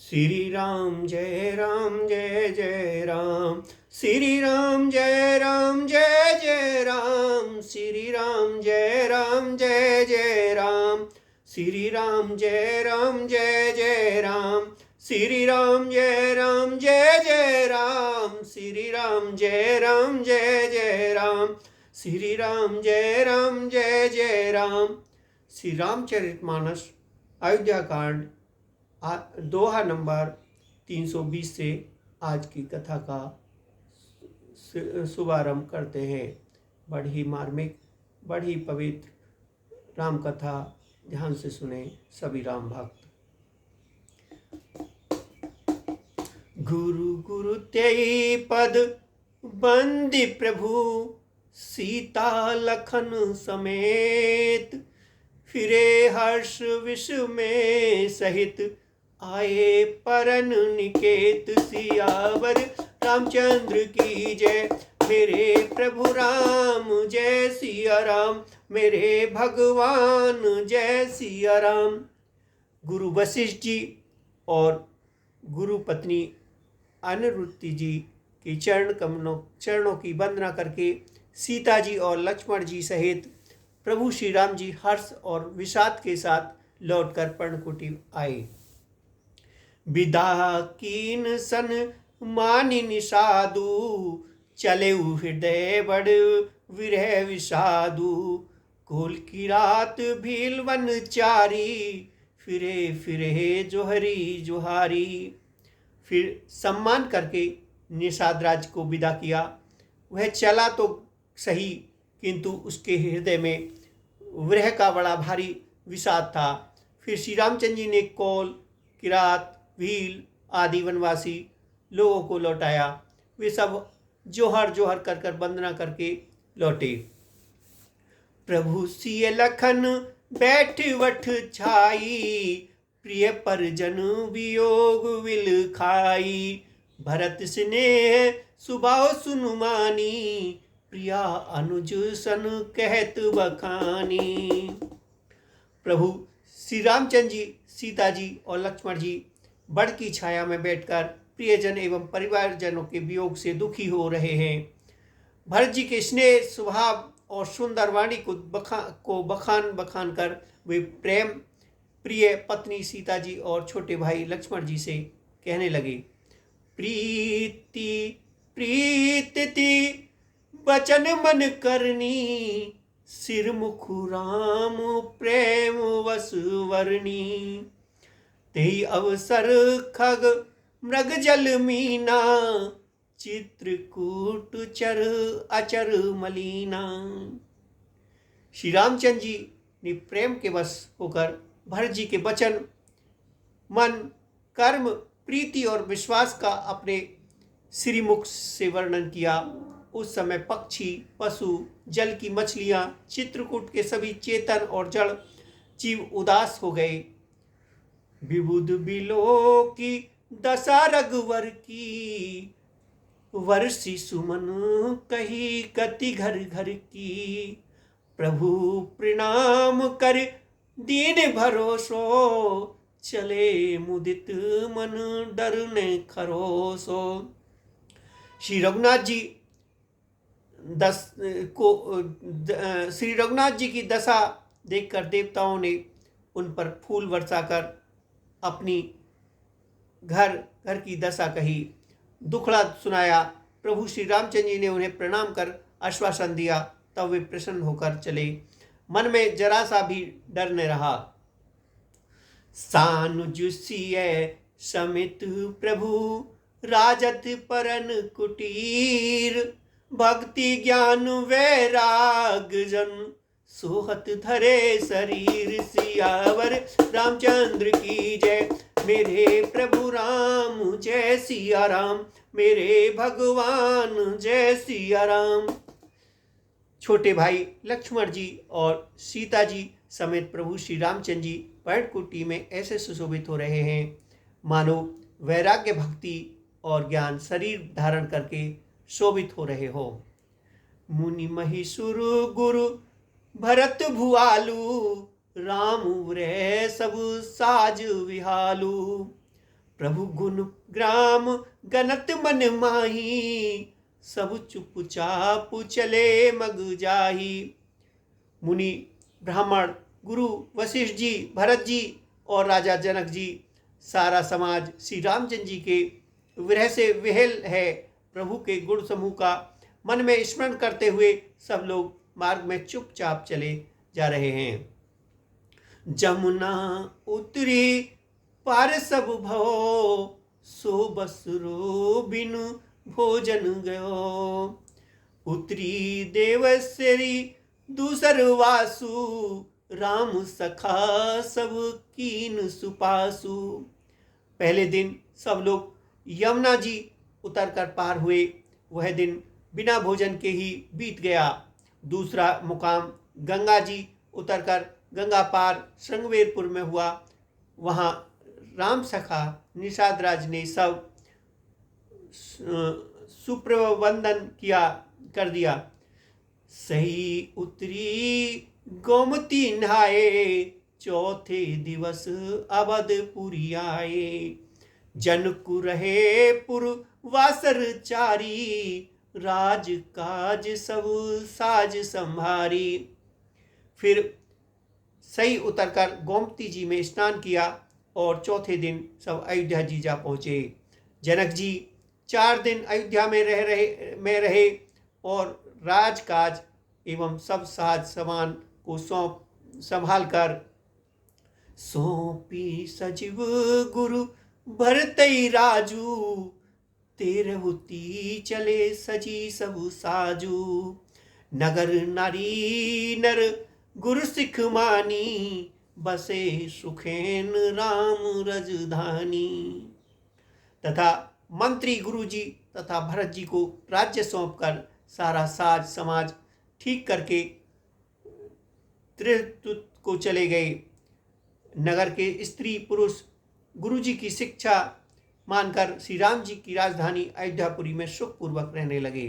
श्री राम जय जय राम, श्री राम जय जय राम, श्री राम जय जय राम, श्री राम जय जय राम, श्री राम जय जय राम, श्री राम जय जय राम, श्री राम जय जय राम। श्री रामचरितमानस अयोध्या कांड दोहा नंबर 320 से आज की कथा का शुभारंभ करते हैं। बड़ी मार्मिक, बड़ी पवित्र राम कथा ध्यान से सुने सभी राम भक्त। गुरु गुरु तेई पद बंदी प्रभु, सीता लखन समेत, फिरे हर्ष विष में सहित, आए परन निकेत। सियावर रामचंद्र की जय, मेरे प्रभु राम जय सिया राम, मेरे भगवान जय सिया राम। गुरु वशिष्ठ जी और गुरु पत्नी अनिरुद्धि जी की चरणों की वंदना करके सीता जी और लक्ष्मण जी सहित प्रभु श्री राम जी हर्ष और विषाद के साथ लौटकर पर्णकुटी आए। विदा कीन सन मानि निषादु, चले हृदय बड़ विरह विषादु। कोल की रात भील वन चारी, फिरे फिरे जोहरी जोहारी। फिर सम्मान करके निषाद राज को विदा किया। वह चला तो सही, किंतु उसके हृदय में विरह का बड़ा भारी विषाद था। फिर श्री रामचंद्र जी ने कौल, किरात, भील आदि वनवासी लोगों को लौटाया। वे सब जोहर जोहर कर कर वंदना करके लौटे। प्रभु सिय लखन बैठ वठ छाई, प्रिय परिजन वियोग विल खाई। भरत स्नेह सुभाव सुनुमानी, प्रिया अनुज सन कहत बखानी। प्रभु श्री रामचंद्र जी, सीता जी और लक्ष्मण जी बड़ की छाया में बैठकर प्रियजन एवं परिवारजनों के वियोग से दुखी हो रहे हैं। भरत जी के स्नेह स्वभाव और सुंदर वाणी को बखान कर वे प्रेम प्रिय पत्नी सीता जी और छोटे भाई लक्ष्मण जी से कहने लगे, प्रीति प्रीति बचन मन करनी, सिर मुख राम प्रेम वस वरनी। तेहि अवसर खग मृग जल मीना, चित्रकूट चर अचर मलीना। श्री रामचंद्र जी ने प्रेम के वश होकर भरत जी के वचन, मन, कर्म, प्रीति और विश्वास का अपने श्रीमुख से वर्णन किया। उस समय पक्षी, पशु, जल की मछलियां, चित्रकूट के सभी चेतन और जड़ जीव उदास हो गए। विबुध बिलो की दशा रघुवर की, वर्षी सुमन कही गति घर घर की। प्रभु प्रणाम कर दीन भरोसो, चले मुदित मन डरने खरोसो। श्री रघुनाथ जी की दशा देखकर देवताओं ने उन पर फूल बरसाकर अपनी घर की दशा कही, दुखड़ा सुनाया। प्रभु श्री रामचंद्र जी ने उन्हें प्रणाम कर आश्वासन दिया। तब वे प्रसन्न होकर चले। मन में जरा सा भी डर न रहा। सानुज सिय समित प्रभु, राजत परन कुटीर। भक्ति ज्ञान वैराग जन, सोहत धरे शरीर। सियावर रामचंद्र की जय, मेरे प्रभु राम जय सिया राम, मेरे भगवान जय सिया राम। छोटे भाई लक्ष्मण जी और सीता जी समेत प्रभु श्री रामचंद्र जी पर्णकुटी में ऐसे सुशोभित हो रहे हैं मानो वैराग्य, भक्ति और ज्ञान शरीर धारण करके शोभित हो रहे हो। मुनि महिषुर गुरु भरत भुआलु, राम रे सब साज विहालु। प्रभु गुण ग्राम गनत मन माही, सब चुपचाप चले मग जाही। मुनि, ब्राह्मण, गुरु वशिष्ठ जी, भरत जी और राजा जनक जी, सारा समाज श्री रामचंद्र जी के विरह से विहल है। प्रभु के गुण समूह का मन में स्मरण करते हुए सब लोग मार्ग में चुपचाप चले जा रहे हैं। जमुना उतरी पार सब भव, सो बसरो बिनु भोजन गयो। उतरी देवसरी दूसर वासु, राम सखा सब कीन सुपासु। पहले दिन सब लोग यमुना जी उतरकर पार हुए। वह दिन बिना भोजन के ही बीत गया। दूसरा मुकाम गंगा जी उतरकर गंगा पार श्रृंगवेरपुर में हुआ। वहाँ राम सखा निषाद राज ने सब सुप्रबंधन कर दिया। सही उतरी गोमती नहाए, चौथे दिवस अवधपुरी आए। जनकु रहे पुर वासर चारी, राज काज सब साज संभारी। फिर सही उतरकर गोमती जी में स्नान किया और चौथे दिन सब अयोध्या जी जा पहुँचे। जनक जी 4 दिन अयोध्या में रहे और राजकाज एवं सब साज सामान को संभाल कर सौंपी सजीव गुरु भरतई राजू, तेरहुती चले सजी सब साजू। नगर नारी नर गुरु सिख मानी, बसे सुखेन राम रजधानी। तथा मंत्री गुरु जी तथा भरत जी को राज्य सौंपकर सारा साज समाज ठीक करके त्रितुत को चले गए। नगर के स्त्री पुरुष गुरु जी की शिक्षा मानकर श्री राम जी की राजधानी अयोध्यापुरी में सुखपूर्वक रहने लगे।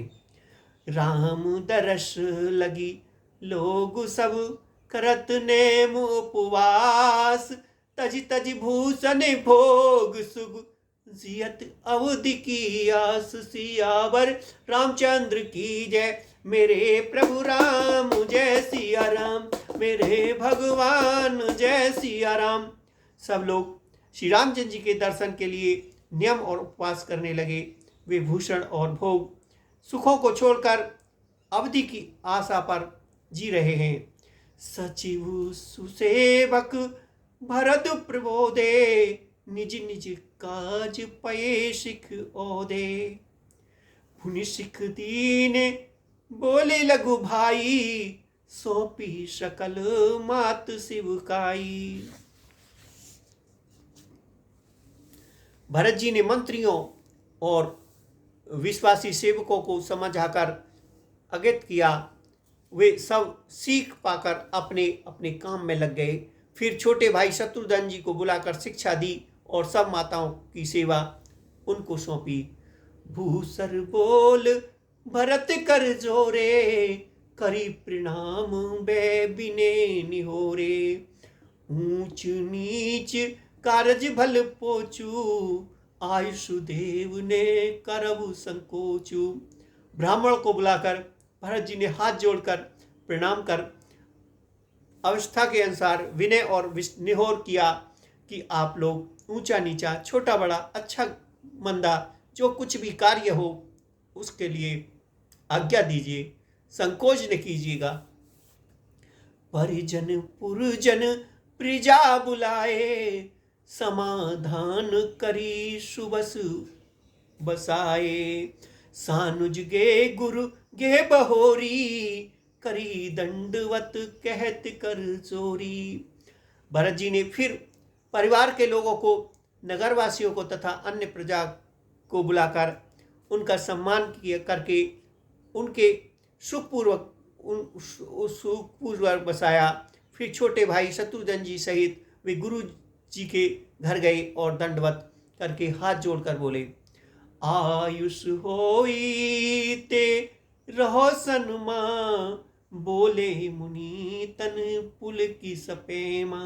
राम दरस लगी लोग सब, करत नेम उपवास। तज तज भूषण भोग सुग, जियत अवधि की आस। सियावर रामचंद्र की जय, मेरे प्रभु राम जय सिया राम, मेरे भगवान जय सिया राम। सब लोग श्री रामचंद्र जी के दर्शन के लिए नियम और उपवास करने लगे। वे भूषण और भोग सुखों को छोड़कर अवधि की आशा पर जी रहे हैं। सचिव सुसेवक भरत प्रबोधे, निज निज काज पये सिख ओदे। पुनि सिख दीन बोले लघु भाई, सौंपी सकल मात शिवकाई। भरत जी ने मंत्रियों और विश्वासी सेवकों को समझाकर अवगत किया। वे सब सीख पाकर अपने अपने काम में लग गए। फिर छोटे भाई शत्रुघ्न जी को बुलाकर शिक्षा दी और सब माताओं की सेवा उनको सौंपी। भूसर बोल भरत कर जोरे, करी प्रणाम बे बिने निहोरे। ऊंच नीच कारज भल पोचू, आयुषुदेव ने करबु संकोचू। ब्राह्मण को बुलाकर भरत जी ने हाथ जोड़कर प्रणाम कर अवस्था के अनुसार विनय और निहोर किया कि आप लोग ऊंचा नीचा, छोटा बड़ा, अच्छा मंदा, जो कुछ भी कार्य हो उसके लिए आज्ञा दीजिए, संकोच न कीजिएगा। परिजन पुरजन प्रजा बुलाए, समाधान करी सुबस बसाए। सानुज गे गुरु गे बहोरी, करी दंडवत कहत कर चोरी। भरत जी ने फिर परिवार के लोगों को, नगरवासियों को तथा अन्य प्रजा को बुलाकर उनका सम्मान करके उनके सुखपूर्वक बसाया। फिर छोटे भाई शत्रुघ्न जी सहित वे गुरु जी के घर गए और दंडवत करके हाथ जोड़कर बोले, आयुष होई ते रहो सनमा, बोले मुनि तन पुल की सपेमा।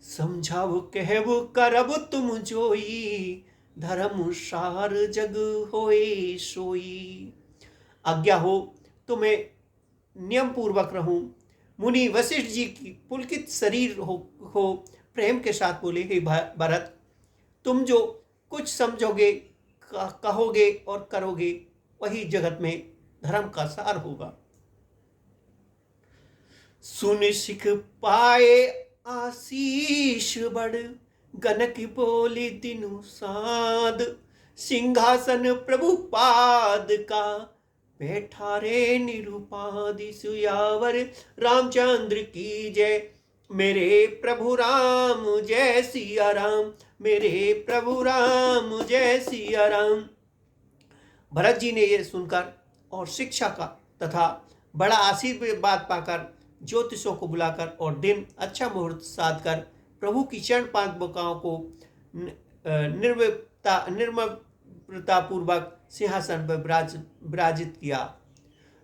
समझाव कहब करब तुम जोई, धर्म सार जग होए सोई। आज्ञा हो तो मैं नियम पूर्वक रहूं। मुनि वशिष्ठ जी की पुलकित शरीर हो प्रेम के साथ बोले, हे भरत, तुम जो कुछ समझोगे, कहोगे और करोगे, वही जगत में धर्म का सार होगा। सुन सिख पाए आशीष बड़, गनक बोली दिनु साध, सिंहासन प्रभु पाद का, बैठा रे निरुपाधि सुयावर, रामचंद्र की जय, मेरे प्रभु राम जय सिया राम, मेरे प्रभु राम जय सिया राम। भरत जी ने यह सुनकर और शिक्षा का तथा बड़ा आशीर्वाद पाकर ज्योतिषों को बुलाकर और दिन अच्छा मुहूर्त साध कर प्रभु की चरण पादुकाओं को निर्मलता पूर्वक सिंहासन पर विराजित किया।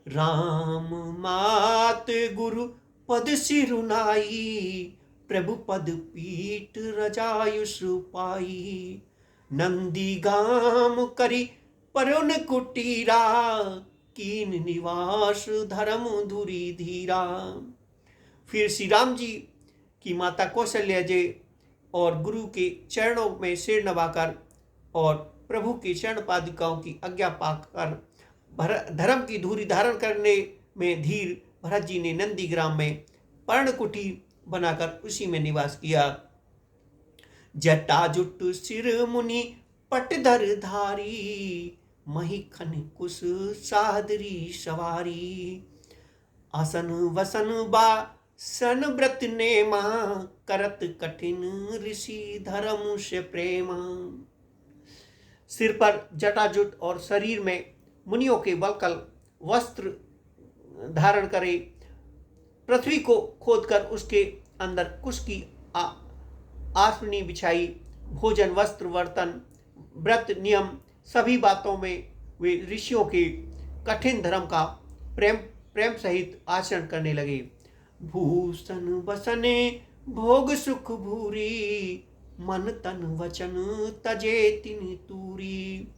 राम मात गुरु पद सिरुनाई, प्रभु पद पीठ रजायुष पाई, नंदी गाम करी परुन कुटीरा, कीन निवास धर्म धुरी धीरा। फिर श्री राम जी की माता कौशल्या जी और गुरु के चरणों में सिर नवाकर और प्रभु के चरण पादुकाओं की आज्ञा पाकर धर्म की धुरी धारण करने में धीर भरत जी ने नंदी ग्राम में पर्णकुटी बनाकर उसी में निवास किया। जटाजुट सिर मुनि पटधर धारी, महिखन कुश सादरी सवारी, आसन वसन बा सन व्रत नेमा, करत कठिन ऋषि धर्म से प्रेमा। सिर पर जटाजुट और शरीर में मुनियों के वलकल वस्त्र धारण करे, पृथ्वी को खोदकर उसके अंदर कुश की आसनी बिछाई, भोजन वस्त्र बर्तन व्रत नियम सभी बातों में वे ऋषियों के कठिन धर्म का प्रेम सहित आचरण करने लगे। भूषण बसने भोग सुख भूरी, मन तन वचन तजे तिन तूरी,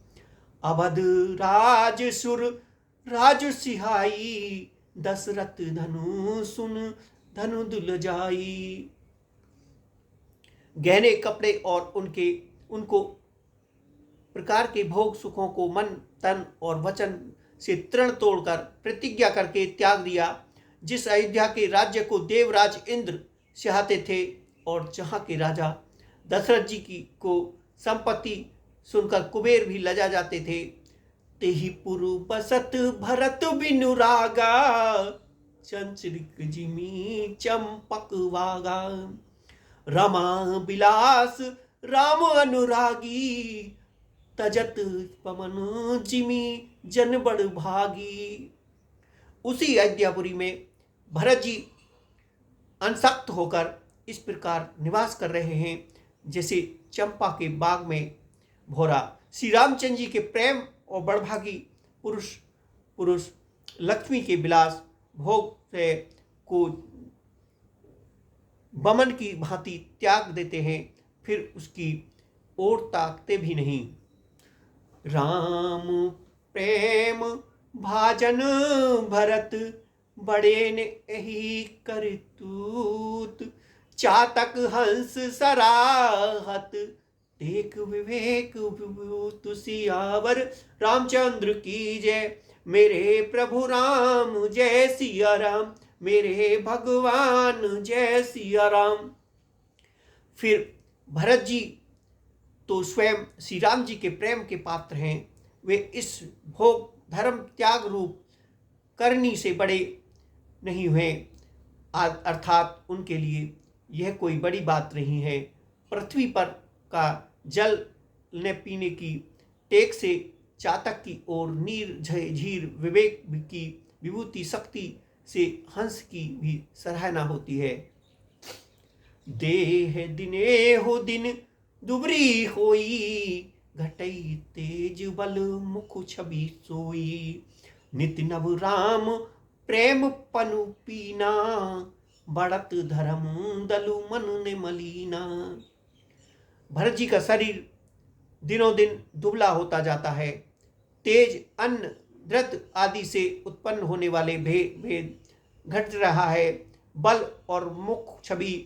अवध राज सुर राजु सिहाई, दशरथ धनु सुन धनु दुल जाई। गहने कपड़े और उनको प्रकार के भोग सुखों को मन तन और वचन से तृण तोड़कर प्रतिज्ञा करके त्याग दिया। जिस अयोध्या के राज्य को देवराज इंद्र चाहते थे और जहाँ के राजा दशरथ जी की को संपत्ति सुनकर कुबेर भी लजा जाते थे, तेहि पुरु बसत भरत बिनु रागा, चंचरिक जिमी चंपक वागा, रमा बिलास राम अनुरागी, तजत पवन जिमी जन बड़ भागी। उसी अयोध्यापुरी में भरत जी अनसक्त होकर इस प्रकार निवास कर रहे हैं जैसे चंपा के बाग में भौरा। श्री रामचंद्र जी के प्रेम और बड़भागी पुरुष लक्ष्मी के विलास भोग से को बमन की भांति त्याग देते हैं, फिर उसकी ओर ताकते भी नहीं। राम प्रेम भाजन भरत, बड़े ने यही करतूत, चातक हंस सराहत, देख विवेक विभूत सियावर, रामचंद्र की जय, मेरे प्रभु राम जय सिया राम, मेरे भगवान जय सिया राम। फिर भरत जी तो स्वयं श्री राम जी के प्रेम के पात्र हैं। वे इस भोग धर्म त्याग रूप करनी से बड़े नहीं हुए, अर्थात उनके लिए यह कोई बड़ी बात नहीं है। पृथ्वी पर का जल ने पीने की टेक से चातक की ओर नीर झीर विवेक की विभूति शक्ति से हंस की भी सराहना होती है। देह दिने हो दिन दुबरी होई, घटई तेज बल मुख छवि सोई, नित नव राम प्रेम पनु पीना, बढ़त धर्म दलु मन ने मलीना। भरत जी का शरीर दिनों दिन दुबला होता जाता है। तेज, अन्न, द्रत आदि से उत्पन्न होने वाले भेद घट रहा है। बल और मुख छवि,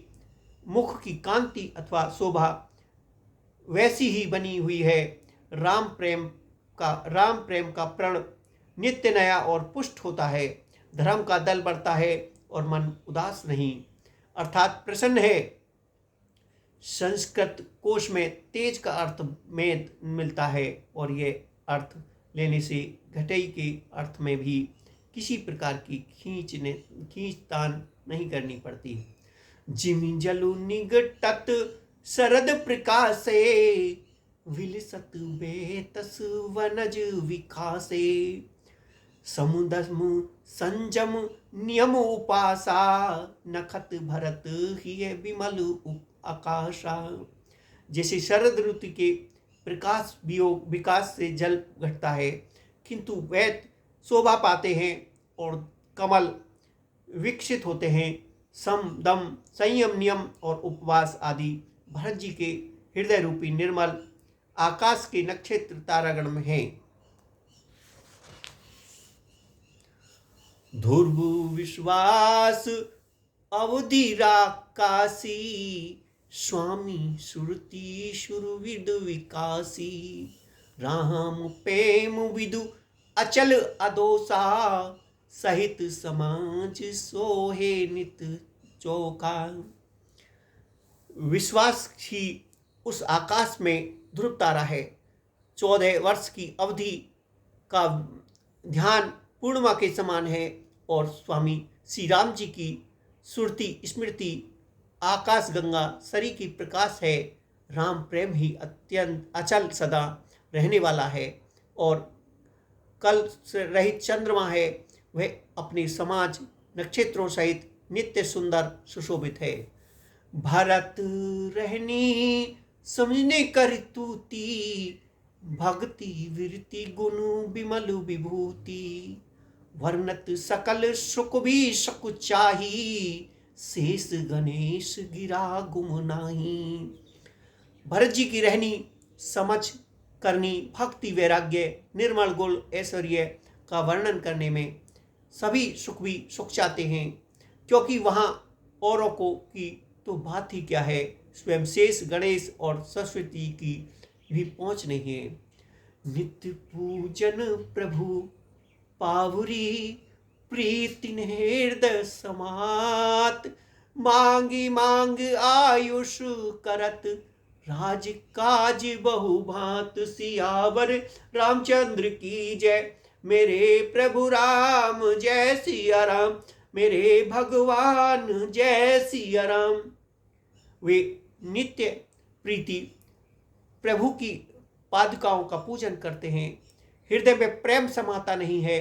मुख की कांति अथवा शोभा वैसी ही बनी हुई है। राम प्रेम का प्रण नित्य नया और पुष्ट होता है। धर्म का दल बढ़ता है और मन उदास नहीं अर्थात प्रसन्न है। संस्कृत कोश में तेज का अर्थ में मिलता है और ये अर्थ लेने से घटई के अर्थ में भी किसी प्रकार की खींचतान नहीं करनी पड़ती। जिमि जलु निगटत शरद प्रकाशे, विलसत बेतस वनज विकासे। समुदम संजम नियम उपासा, नखत भरत हिय विमल आकाशा। जैसे शरद ऋतु के प्रकाश वियोग विकास से जल घटता है, किंतु वैद शोभा पाते हैं और कमल विकसित होते हैं। सम, दम, संयम, नियम और उपवास आदि भरत जी के हृदय रूपी निर्मल आकाश के नक्षत्र तारागण में हैं। ध्रुव विश्वास अवधि राकासी, स्वामी सुरति शुरविद विकासी। राम प्रेम विदु अचल अदोसा, सहित समाज सोहे नित चौका। विश्वास ही उस आकाश में ध्रुव तारा है। 14 वर्ष की अवधि का ध्यान पूर्णिमा के समान है और स्वामी श्री राम जी की सुरति स्मृति आकाश गंगा सरी की प्रकाश है। राम प्रेम ही अत्यंत अचल सदा रहने वाला है और कल रहित चंद्रमा है। वह अपने समाज नक्षत्रों सहित नित्य सुंदर सुशोभित है। भरत रहनी समझने कर तूती, भक्ति विरति गुण विमल विभूति। वर्णत सकल सुख भी सुख चाही, शेष गणेश गिरा गुम नाही। भरत जी की रहनी, समझ करनी, भक्ति, वैराग्य, निर्मल गुण, ऐश्वर्य का वर्णन करने में सभी सुख भी सुख चाहते हैं, क्योंकि वहाँ औरों को की तो बात ही क्या है, स्वयं शेष गणेश और सरस्वती की भी पहुँच नहीं है। नित्य पूजन प्रभु पावुरी, प्रीति हृदय समात। मांगी मांग आयुष करत, राज काज बहु भांत। सियावर रामचंद्र की जय, मेरे प्रभु राम जय सिया राम, मेरे भगवान जय सिया राम। वे नित्य प्रीति प्रभु की पादुकाओं का पूजन करते हैं। हृदय में प्रेम समाता नहीं है।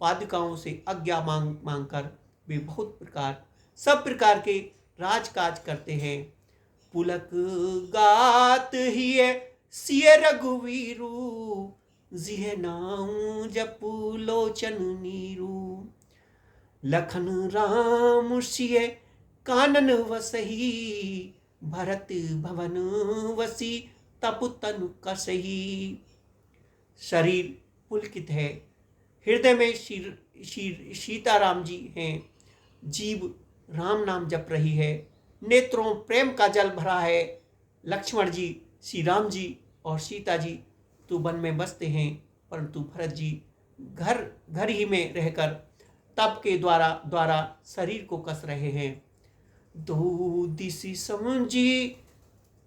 पादुकाओं से आज्ञा मांग कर वे सब प्रकार के राजकाज करते हैं। पुलक गात हिय सिय रघुवीरू, जिह नाम जपु लोचन नीरू। लखन राम सिय कानन वसही, भरत भवन वसी तपु तनु कसही। शरीर पुलकित है, हृदय में सीताराम जी हैं। जीव राम नाम जप रही है, नेत्रों प्रेम का जल भरा है। लक्ष्मण जी, श्री राम जी और सीता जी तो वन में बसते हैं, परंतु भरत जी घर ही में रहकर तप के द्वारा शरीर को कस रहे हैं। दो दिशि समझी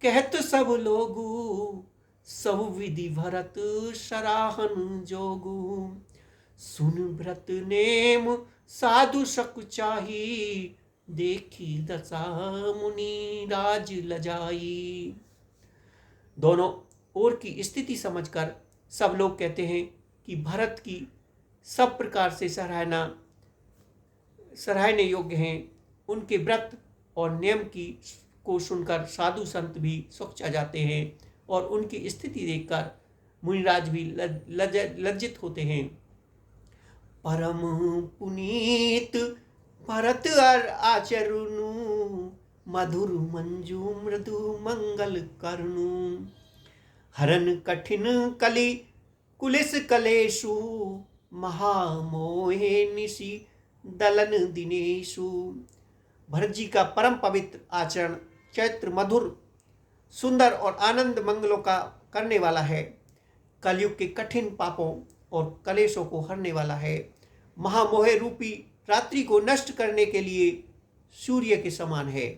कहत सब लोगू, सब विधि भरत सराहन जोगू। सुन व्रत नेम साधु सक चाही, देखी दशा मुनि राज लजाई। दोनों ओर की स्थिति समझकर सब लोग कहते हैं कि भरत की सब प्रकार से सराहने योग्य हैं। उनके व्रत और नियम को सुनकर साधु संत भी सुख जाते हैं और उनकी स्थिति देखकर मुनिराज भी लज्जित होते हैं। परम पुनीत भरत और आचरुनु मधुर मंजू मृदु मंगल करुनु हरन कठिन कली कुलिस कलेशु महामोहे निशि दलन दिनेशु। भरत जी का परम पवित्र आचरण चैत्र मधुर सुंदर और आनंद मंगलों का करने वाला है, कलयुग के कठिन पापों और कलेशों को हरने वाला है, महामोहे रूपी रात्रि को नष्ट करने के लिए सूर्य के समान है।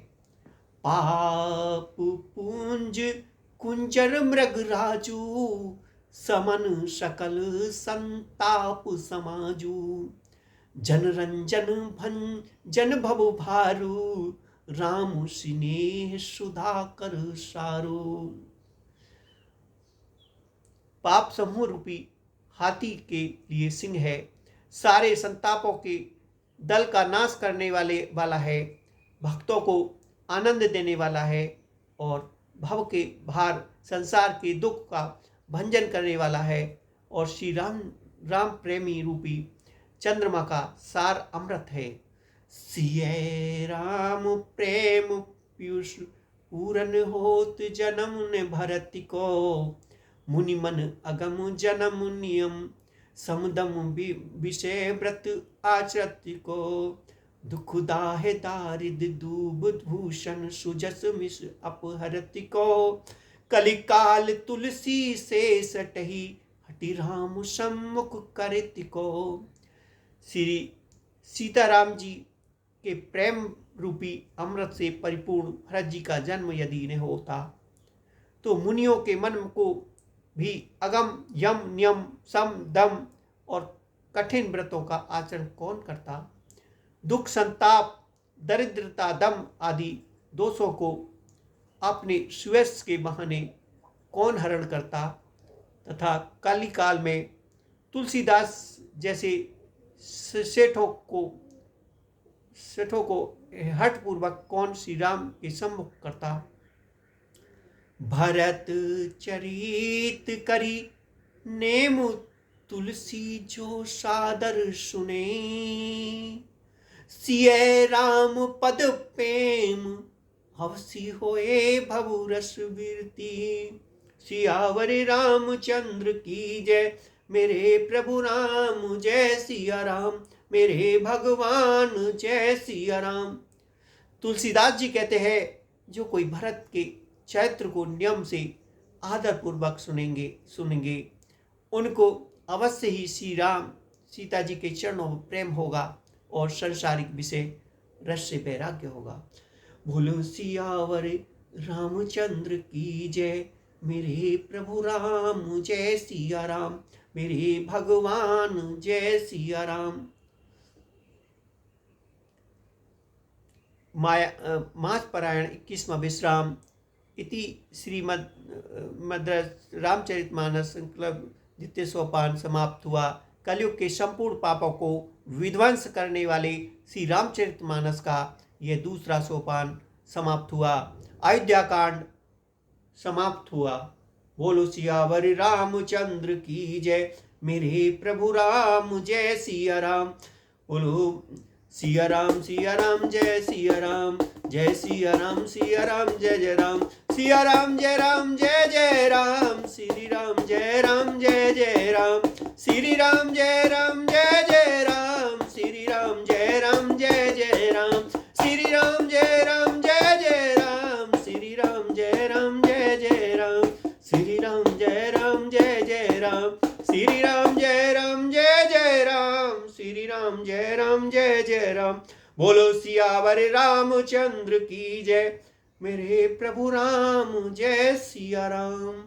पाप पुंज कुंजर मृग राजू समन सकल संताप समाजू जन रंजन भन जन भव भारू राम स्नेह सुधा कर सारो। पाप समूह रूपी हाथी के लिए सिंह है, सारे संतापों के दल का नाश करने वाला है, भक्तों को आनंद देने वाला है और भव के भार संसार के दुख का भंजन करने वाला है और श्री राम प्रेमी रूपी चंद्रमा का सार अमृत है। सिय राम प्रेम पीयूष पूरन होत जन्म ने भरत को मुनि मन अगम जन्म नियम समदम विषय व्रत आचरत को दुख दाहे दारिद दूब भूषण सुजस मिस अपहरत को कलिकाल तुलसी से सटही हटि राम सम्मुख करित को। श्री सीताराम जी के प्रेम रूपी अमृत से परिपूर्ण भरत जी का जन्म यदि न होता तो मुनियों के मन को भी अगम यम नियम सम दम और कठिन व्रतों का आचरण कौन करता। दुख संताप दरिद्रता दम आदि दोषों को अपने सुयश के बहाने कौन हरण करता तथा कलिकाल में तुलसीदास जैसे सेठों को हठपूर्वक कौन श्री राम के सम्मुख करता। भरत चरित करी नेम तुलसी जो सादर सुने सिय राम पद प्रेम हवसी होए भवु रस वीरती। सियावर रामचंद्र की जय मेरे प्रभु राम जय सिया राम मेरे भगवान जय सिया राम। तुलसीदास जी कहते हैं जो कोई भरत के चैत्र को नियम से आदर पूर्वक सुनेंगे उनको अवश्य ही श्री राम सीता जी के चरणों में प्रेम होगा और संसारिक विषय रस से वैराग्य होगा। बोलो सियावर रामचंद्र की जय मेरे प्रभु राम जय सिया राम मेरे भगवान जय सिया राम। मास पारायण 21वां विश्राम इति श्रीमद् रामचरितमानस संकल्प द्वितीय सोपान समाप्त हुआ। कलयुग के संपूर्ण पापों को विध्वंस करने वाले श्री रामचरितमानस का यह दूसरा सोपान समाप्त हुआ। अयोध्या कांड समाप्त हुआ। बोलो सियावर रामचंद्र की जय मेरे प्रभु राम जय सिया राम। बोलो सिया राम जय सिया राम जय सिया राम जय जय राम सिया राम जय राम श्री राम जय जय राम श्री राम जय जय राम श्री राम जय जय राम श्री राम जय जय राम श्री राम जय जय राम श्री राम जय जय राम श्री राम जय जय राम श्री राम जय जय राम। बोलो सियावर रामचंद्र की जय मेरे प्रभु राम जय सिया राम।